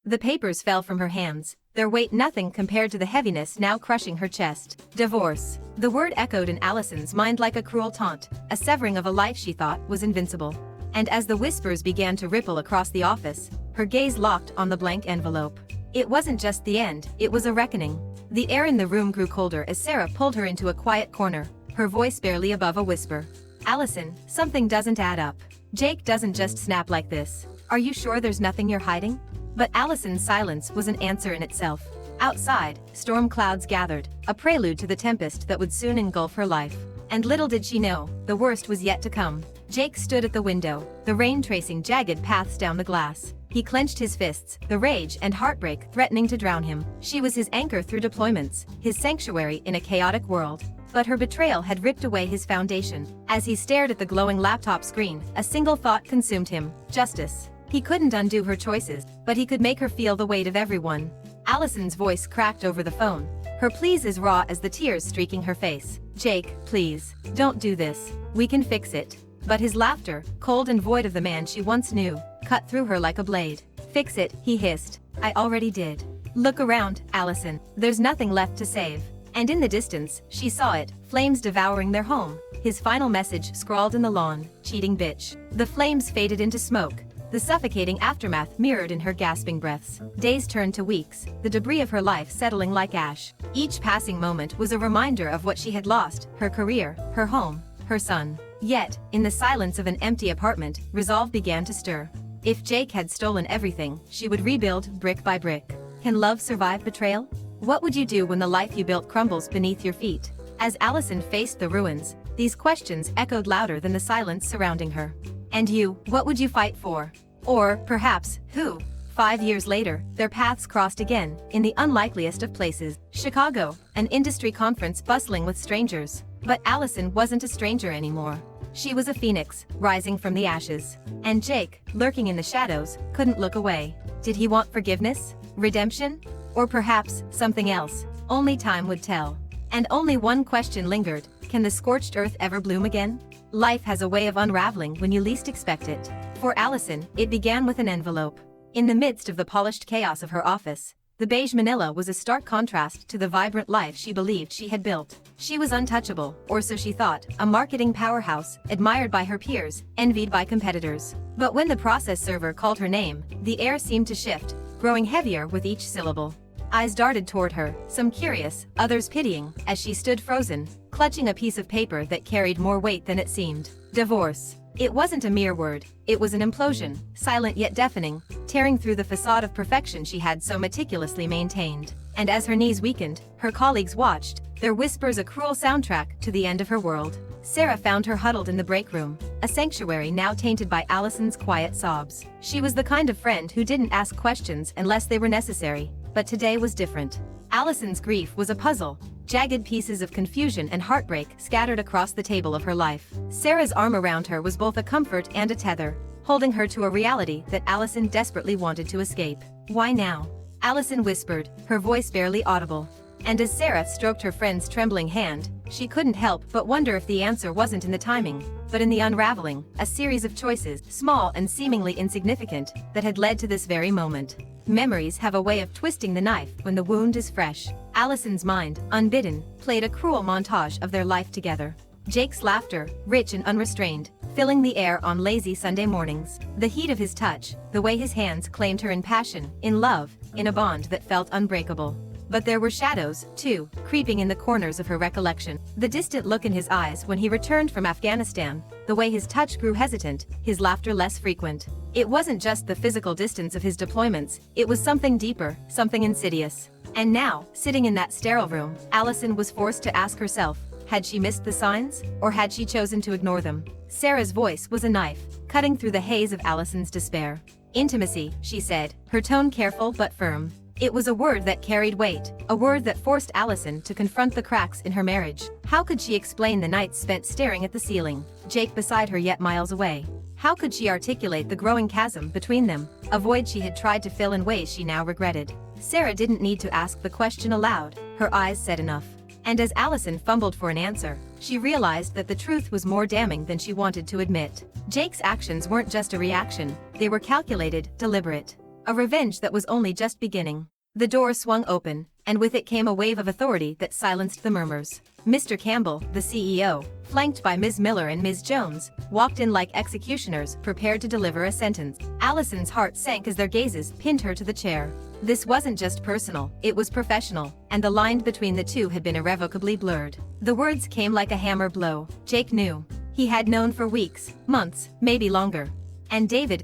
The papers fell from her hands, their weight nothing compared to the heaviness now crushing her chest. Divorce. The word echoed in Allison's mind like a cruel taunt, a severing of a life she thought was invincible. And as the whispers began to ripple across the office, her gaze locked on the blank envelope. It wasn't just the end, it was a reckoning. The air in the room grew colder as Sarah pulled her into a quiet corner, her voice barely above a whisper. Allison, something doesn't add up. Jake doesn't just snap like this. Are you sure there's nothing you're hiding? But Allison's silence was an answer in itself. Outside, storm clouds gathered, a prelude to the tempest that would soon engulf her life. And little did she know, the worst was yet to come. Jake stood at the window, the rain tracing jagged paths down the glass. He clenched his fists, the rage and heartbreak threatening to drown him. She was his anchor through deployments, his sanctuary in a chaotic world. But her betrayal had ripped away his foundation. As he stared at the glowing laptop screen, a single thought consumed him: justice. He couldn't undo her choices, but he could make her feel the weight of everyone. Allison's voice cracked over the phone, her pleas as raw as the tears streaking her face. Jake, please, don't do this. We can fix it. But his laughter, cold and void of the man she once knew, cut through her like a blade. Fix it, he hissed. I already did. Look around, Allison. There's nothing left to save. And in the distance, she saw it, flames devouring their home. His final message scrawled in the lawn: cheating bitch. The flames faded into smoke, the suffocating aftermath mirrored in her gasping breaths. Days turned to weeks, the debris of her life settling like ash. Each passing moment was a reminder of what she had lost: her career, her home, her son. Yet, in the silence of an empty apartment, resolve began to stir. If Jake had stolen everything, she would rebuild brick by brick. Can love survive betrayal? What would you do when the life you built crumbles beneath your feet? As Allison faced the ruins, these questions echoed louder than the silence surrounding her. And you, what would you fight for? Or, perhaps, who? 5 years later, their paths crossed again, in the unlikeliest of places: Chicago, an industry conference bustling with strangers. But Allison wasn't a stranger anymore. She was a phoenix, rising from the ashes. And Jake, lurking in the shadows, couldn't look away. Did he want forgiveness? Redemption? Or perhaps, something else? Only time would tell. And only one question lingered: can the scorched earth ever bloom again? Life has a way of unraveling when you least expect it. For Allison, it began with an envelope. In the midst of the polished chaos of her office, the beige manila was a stark contrast to the vibrant life she believed she had built. She was untouchable, or so she thought, a marketing powerhouse, admired by her peers, envied by competitors. But when the process server called her name, the air seemed to shift, growing heavier with each syllable. Eyes darted toward her, some curious, others pitying, as she stood frozen, clutching a piece of paper that carried more weight than it seemed. Divorce. It wasn't a mere word, it was an implosion, silent yet deafening, tearing through the facade of perfection she had so meticulously maintained. And as her knees weakened, her colleagues watched, their whispers a cruel soundtrack to the end of her world. Sarah found her huddled in the break room, a sanctuary now tainted by Allison's quiet sobs. She was the kind of friend who didn't ask questions unless they were necessary, but today was different. Allison's grief was a puzzle, jagged pieces of confusion and heartbreak scattered across the table of her life. Sarah's arm around her was both a comfort and a tether, holding her to a reality that Allison desperately wanted to escape. Why now? Allison whispered, her voice barely audible. And as Sarah stroked her friend's trembling hand, she couldn't help but wonder if the answer wasn't in the timing, but in the unraveling, a series of choices, small and seemingly insignificant, that had led to this very moment. Memories have a way of twisting the knife when the wound is fresh. Allison's mind, unbidden, played a cruel montage of their life together. Jake's laughter, rich and unrestrained, filling the air on lazy Sunday mornings. The heat of his touch, the way his hands claimed her in passion, in love, in a bond that felt unbreakable. But there were shadows, too, creeping in the corners of her recollection. The distant look in his eyes when he returned from Afghanistan, the way his touch grew hesitant, his laughter less frequent. It wasn't just the physical distance of his deployments, it was something deeper, something insidious. And now, sitting in that sterile room, Allison was forced to ask herself, had she missed the signs, or had she chosen to ignore them? Sarah's voice was a knife, cutting through the haze of Allison's despair. Intimacy, she said, her tone careful but firm. It was a word that carried weight, a word that forced Allison to confront the cracks in her marriage. How could she explain the nights spent staring at the ceiling, Jake beside her yet miles away? How could she articulate the growing chasm between them, a void she had tried to fill in ways she now regretted? Sarah didn't need to ask the question aloud, her eyes said enough. And as Allison fumbled for an answer, she realized that the truth was more damning than she wanted to admit. Jake's actions weren't just a reaction, they were calculated, deliberate. a revenge that was only just beginning. The door swung open, and with it came a wave of authority that silenced the murmurs. Mr. Campbell, the CEO, flanked by Ms. Miller and Ms. Jones, walked in like executioners prepared to deliver a sentence. Allison's heart sank as their gazes pinned her to the chair. This wasn't just personal, it was professional, and the line between the two had been irrevocably blurred. The words came like a hammer blow. Jake knew. He had known for weeks, months, maybe longer. And David,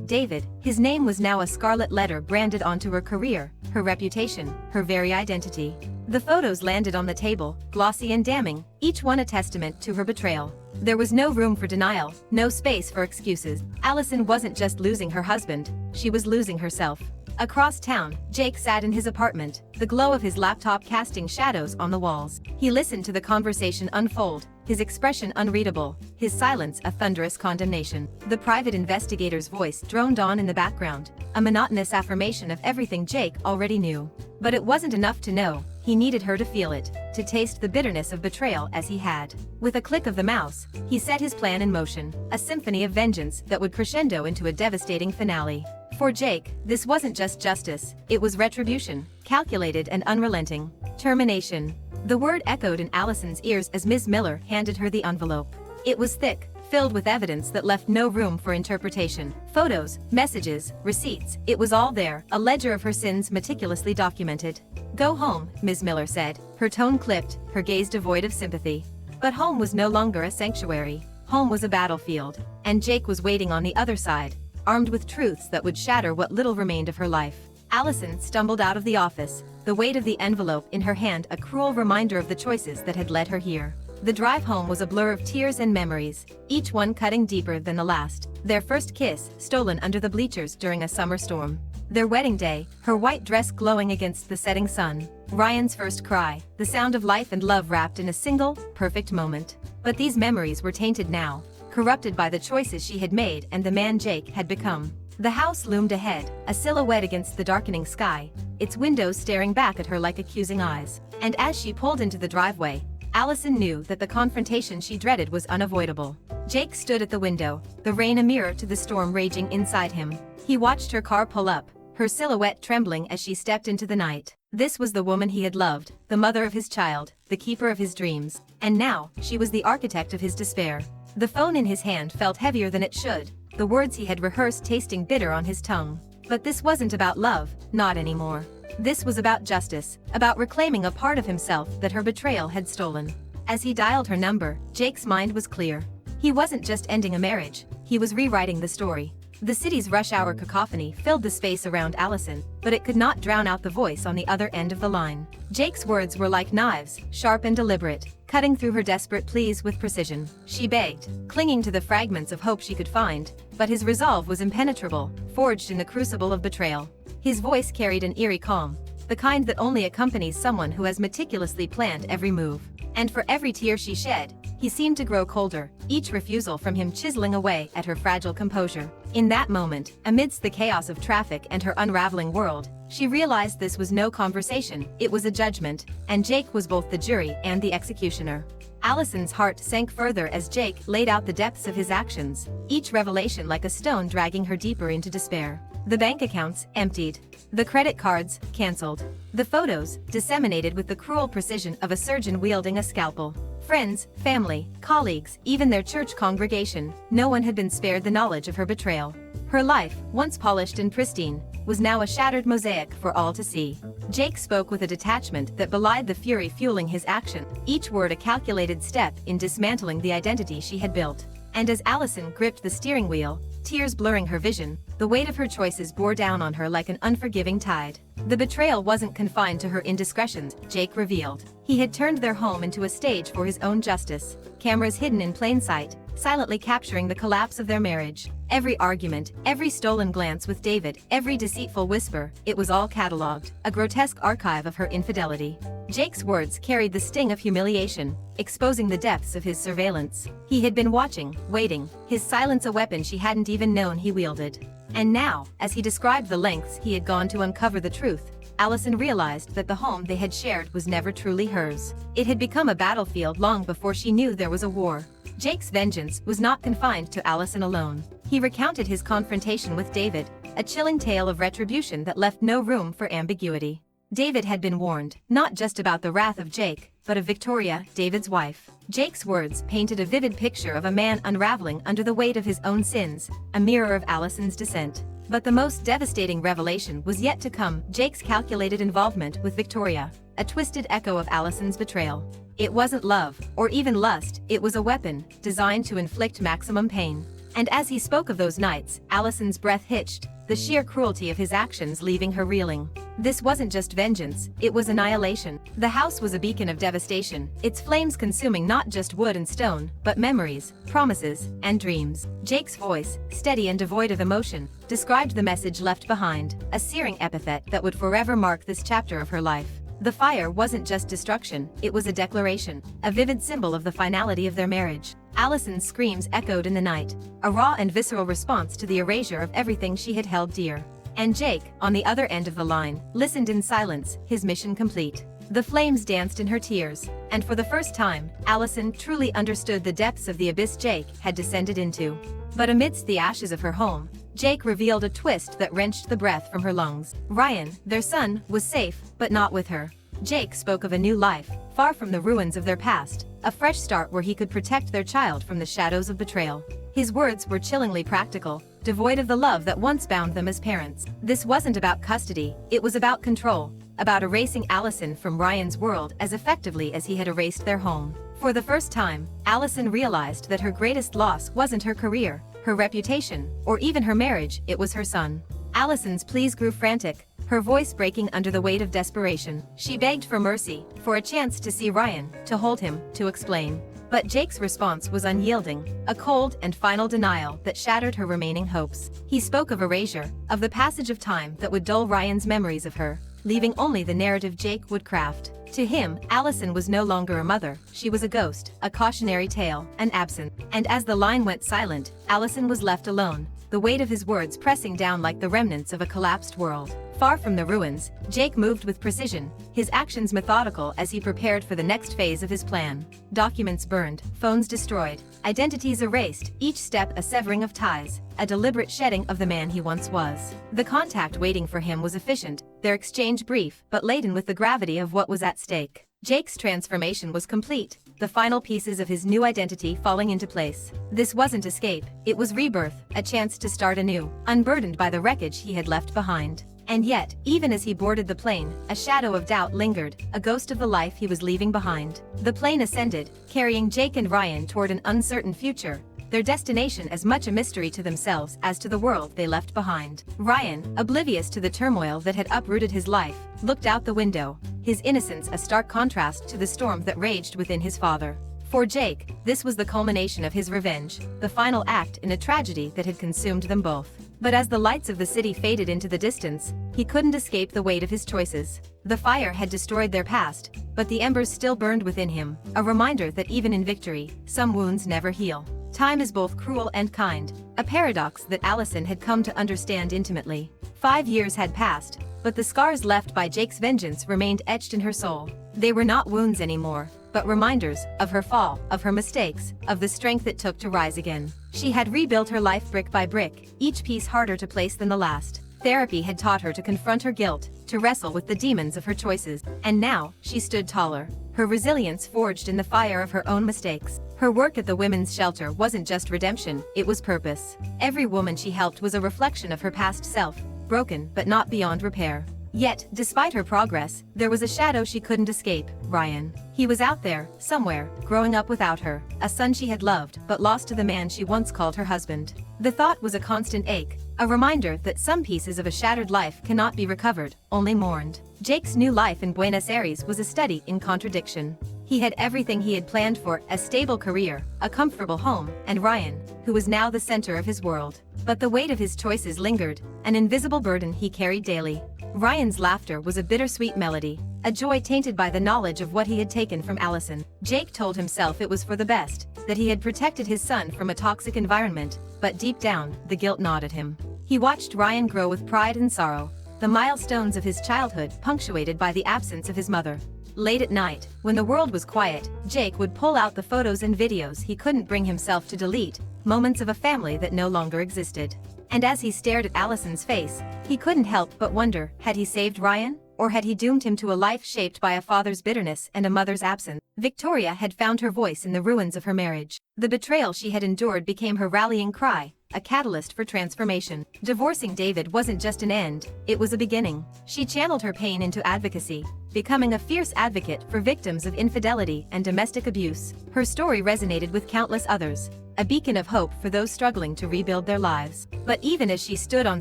David, his name was now a scarlet letter branded onto her career, her reputation, her very identity. The photos landed on the table, glossy and damning, each one a testament to her betrayal. There was no room for denial, no space for excuses. Allison wasn't just losing her husband, she was losing herself. Across town, Jake sat in his apartment, the glow of his laptop casting shadows on the walls. He listened to the conversation unfold, his expression unreadable, his silence a thunderous condemnation. The private investigator's voice droned on in the background, a monotonous affirmation of everything Jake already knew. But it wasn't enough to know, he needed her to feel it, to taste the bitterness of betrayal as he had. With a click of the mouse, he set his plan in motion, a symphony of vengeance that would crescendo into a devastating finale. For Jake, this wasn't just justice, it was retribution, calculated and unrelenting. Termination. The word echoed in Allison's ears as Ms. Miller handed her the envelope. It was thick, filled with evidence that left no room for interpretation. Photos, messages, receipts, it was all there, a ledger of her sins meticulously documented. "Go home," Ms. Miller said, her tone clipped, her gaze devoid of sympathy. But home was no longer a sanctuary. Home was a battlefield, and Jake was waiting on the other side, armed with truths that would shatter what little remained of her life. Allison stumbled out of the office, the weight of the envelope in her hand a cruel reminder of the choices that had led her here. The drive home was a blur of tears and memories, each one cutting deeper than the last. Their first kiss, stolen under the bleachers during a summer storm. Their wedding day, her white dress glowing against the setting sun. Ryan's first cry, the sound of life and love wrapped in a single, perfect moment. But these memories were tainted now, corrupted by the choices she had made and the man Jake had become. The house loomed ahead, a silhouette against the darkening sky, its windows staring back at her like accusing eyes. And as she pulled into the driveway, Allison knew that the confrontation she dreaded was unavoidable. Jake stood at the window, the rain a mirror to the storm raging inside him. He watched her car pull up, her silhouette trembling as she stepped into the night. This was the woman he had loved, the mother of his child, the keeper of his dreams. And now, she was the architect of his despair. The phone in his hand felt heavier than it should, the words he had rehearsed tasting bitter on his tongue. But this wasn't about love, not anymore. This was about justice, about reclaiming a part of himself that her betrayal had stolen. As he dialed her number, Jake's mind was clear. He wasn't just ending a marriage, he was rewriting the story. The city's rush hour cacophony filled the space around Allison, but it could not drown out the voice on the other end of the line. Jake's words were like knives, sharp and deliberate, cutting through her desperate pleas with precision. She begged, clinging to the fragments of hope she could find, but his resolve was impenetrable, forged in the crucible of betrayal. His voice carried an eerie calm, the kind that only accompanies someone who has meticulously planned every move. And for every tear she shed, he seemed to grow colder, each refusal from him chiseling away at her fragile composure. In that moment, amidst the chaos of traffic and her unraveling world, she realized this was no conversation, it was a judgment, and Jake was both the jury and the executioner. Allison's heart sank further as Jake laid out the depths of his actions, each revelation like a stone dragging her deeper into despair. The bank accounts, emptied. The credit cards, cancelled. The photos, disseminated with the cruel precision of a surgeon wielding a scalpel. Friends, family, colleagues, even their church congregation, no one had been spared the knowledge of her betrayal. Her life, once polished and pristine, was now a shattered mosaic for all to see. Jake spoke with a detachment that belied the fury fueling his action, each word a calculated step in dismantling the identity she had built. And as Allison gripped the steering wheel, tears blurring her vision, the weight of her choices bore down on her like an unforgiving tide. The betrayal wasn't confined to her indiscretions, Jake revealed. He had turned their home into a stage for his own justice, cameras hidden in plain sight, silently capturing the collapse of their marriage. Every argument, every stolen glance with David, every deceitful whisper, it was all catalogued, a grotesque archive of her infidelity. Jake's words carried the sting of humiliation, exposing the depths of his surveillance. He had been watching, waiting, his silence a weapon she hadn't even known he wielded. And now, as he described the lengths he had gone to uncover the truth, Allison realized that the home they had shared was never truly hers. It had become a battlefield long before she knew there was a war. Jake's vengeance was not confined to Allison alone. He recounted his confrontation with David, a chilling tale of retribution that left no room for ambiguity. David had been warned, not just about the wrath of Jake, but of Victoria, David's wife. Jake's words painted a vivid picture of a man unraveling under the weight of his own sins, a mirror of Allison's descent. But the most devastating revelation was yet to come: Jake's calculated involvement with Victoria, a twisted echo of Allison's betrayal. It wasn't love, or even lust, it was a weapon, designed to inflict maximum pain. And as he spoke of those nights, Allison's breath hitched, the sheer cruelty of his actions leaving her reeling. This wasn't just vengeance, it was annihilation. The house was a beacon of devastation, its flames consuming not just wood and stone, but memories, promises, and dreams. Jake's voice, steady and devoid of emotion, described the message left behind, a searing epithet that would forever mark this chapter of her life. The fire wasn't just destruction, it was a declaration, a vivid symbol of the finality of their marriage. Allison's screams echoed in the night, a raw and visceral response to the erasure of everything she had held dear. And Jake, on the other end of the line, listened in silence, his mission complete. The flames danced in her tears, and for the first time, Allison truly understood the depths of the abyss Jake had descended into. But amidst the ashes of her home, Jake revealed a twist that wrenched the breath from her lungs. Ryan, their son, was safe, but not with her. Jake spoke of a new life, far from the ruins of their past, a fresh start where he could protect their child from the shadows of betrayal. His words were chillingly practical, devoid of the love that once bound them as parents. This wasn't about custody, it was about control, about erasing Allison from Ryan's world as effectively as he had erased their home. For the first time, Allison realized that her greatest loss wasn't her career, her reputation, or even her marriage, it was her son. Allison's pleas grew frantic, her voice breaking under the weight of desperation. She begged for mercy, for a chance to see Ryan, to hold him, to explain. But Jake's response was unyielding, a cold and final denial that shattered her remaining hopes. He spoke of erasure, of the passage of time that would dull Ryan's memories of her, leaving only the narrative Jake would craft. To him, Allison was no longer a mother, she was a ghost, a cautionary tale, an absence. And as the line went silent, Allison was left alone, the weight of his words pressing down like the remnants of a collapsed world. Far from the ruins, Jake moved with precision, his actions methodical as he prepared for the next phase of his plan. Documents burned, phones destroyed, identities erased, each step a severing of ties, a deliberate shedding of the man he once was. The contact waiting for him was efficient, their exchange brief, but laden with the gravity of what was at stake. Jake's transformation was complete, the final pieces of his new identity falling into place. This wasn't escape, it was rebirth, a chance to start anew, unburdened by the wreckage he had left behind. And yet, even as he boarded the plane, a shadow of doubt lingered, a ghost of the life he was leaving behind. The plane ascended, carrying Jake and Ryan toward an uncertain future, their destination as much a mystery to themselves as to the world they left behind. Ryan, oblivious to the turmoil that had uprooted his life, looked out the window, his innocence a stark contrast to the storm that raged within his father. For Jake, this was the culmination of his revenge, the final act in a tragedy that had consumed them both. But as the lights of the city faded into the distance, he couldn't escape the weight of his choices. The fire had destroyed their past, but the embers still burned within him, a reminder that even in victory, some wounds never heal. Time is both cruel and kind, a paradox that Allison had come to understand intimately. 5 years had passed, but the scars left by Jake's vengeance remained etched in her soul. They were not wounds anymore, but reminders of her fall, of her mistakes, of the strength it took to rise again. She had rebuilt her life brick by brick, each piece harder to place than the last. Therapy had taught her to confront her guilt, to wrestle with the demons of her choices. And now, she stood taller, her resilience forged in the fire of her own mistakes. Her work at the women's shelter wasn't just redemption, it was purpose. Every woman she helped was a reflection of her past self, broken but not beyond repair. Yet, despite her progress, there was a shadow she couldn't escape: Ryan. He was out there, somewhere, growing up without her, a son she had loved but lost to the man she once called her husband. The thought was a constant ache, a reminder that some pieces of a shattered life cannot be recovered, only mourned. Jake's new life in Buenos Aires was a study in contradiction. He had everything he had planned for: a stable career, a comfortable home, and Ryan, who was now the center of his world. But the weight of his choices lingered, an invisible burden he carried daily. Ryan's laughter was a bittersweet melody, a joy tainted by the knowledge of what he had taken from Allison. Jake told himself it was for the best, that he had protected his son from a toxic environment, but deep down, the guilt gnawed at him. He watched Ryan grow with pride and sorrow, the milestones of his childhood punctuated by the absence of his mother. Late at night, when the world was quiet, Jake would pull out the photos and videos he couldn't bring himself to delete, moments of a family that no longer existed. And as he stared at Allison's face, he couldn't help but wonder, had he saved Ryan? Or had he doomed him to a life shaped by a father's bitterness and a mother's absence? Victoria had found her voice in the ruins of her marriage. The betrayal she had endured became her rallying cry, a catalyst for transformation. Divorcing David wasn't just an end, it was a beginning. She channeled her pain into advocacy, becoming a fierce advocate for victims of infidelity and domestic abuse. Her story resonated with countless others, a beacon of hope for those struggling to rebuild their lives. But even as she stood on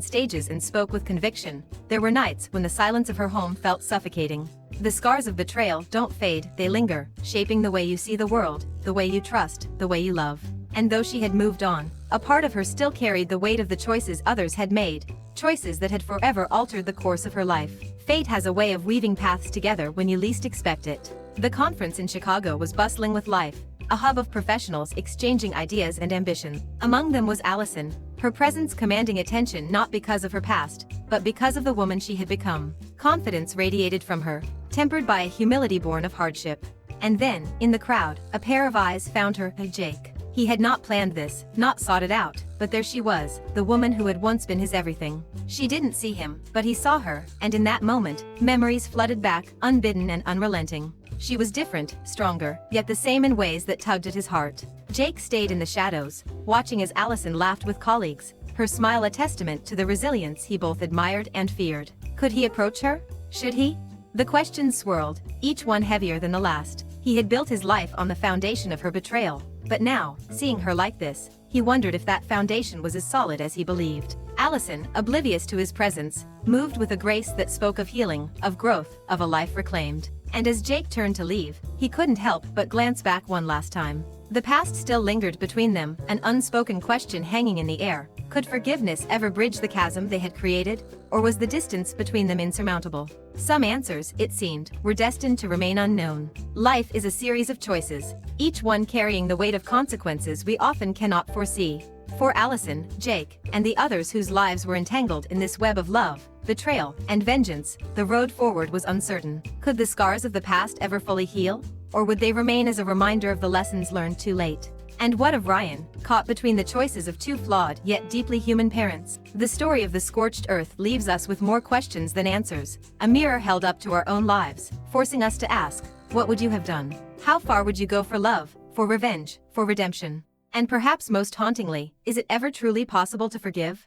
stages and spoke with conviction, there were nights when the silence of her home felt suffocating. The scars of betrayal don't fade, they linger, shaping the way you see the world, the way you trust, the way you love. And though she had moved on, a part of her still carried the weight of the choices others had made, choices that had forever altered the course of her life. Fate has a way of weaving paths together when you least expect it. The conference in Chicago was bustling with life, a hub of professionals exchanging ideas and ambition. Among them was Allison, her presence commanding attention not because of her past, but because of the woman she had become. Confidence radiated from her, tempered by a humility born of hardship. And then, in the crowd, a pair of eyes found her, Jake. He had not planned this, not sought it out, but there she was, the woman who had once been his everything. She didn't see him, but he saw her, and in that moment, memories flooded back, unbidden and unrelenting. She was different, stronger, yet the same in ways that tugged at his heart. Jake stayed in the shadows, watching as Allison laughed with colleagues, her smile a testament to the resilience he both admired and feared. Could he approach her? Should he? The questions swirled, each one heavier than the last. He had built his life on the foundation of her betrayal, but now, seeing her like this, he wondered if that foundation was as solid as he believed. Allison, oblivious to his presence, moved with a grace that spoke of healing, of growth, of a life reclaimed. And as Jake turned to leave, he couldn't help but glance back one last time. The past still lingered between them, an unspoken question hanging in the air. Could forgiveness ever bridge the chasm they had created? Or was the distance between them insurmountable? Some answers, it seemed, were destined to remain unknown. Life is a series of choices, each one carrying the weight of consequences we often cannot foresee. For Allison, Jake, and the others whose lives were entangled in this web of love, betrayal, and vengeance, the road forward was uncertain. Could the scars of the past ever fully heal? Or would they remain as a reminder of the lessons learned too late? And what of Ryan, caught between the choices of two flawed yet deeply human parents? The story of the scorched earth leaves us with more questions than answers, a mirror held up to our own lives, forcing us to ask, what would you have done? How far would you go for love, for revenge, for redemption? And perhaps most hauntingly, is it ever truly possible to forgive?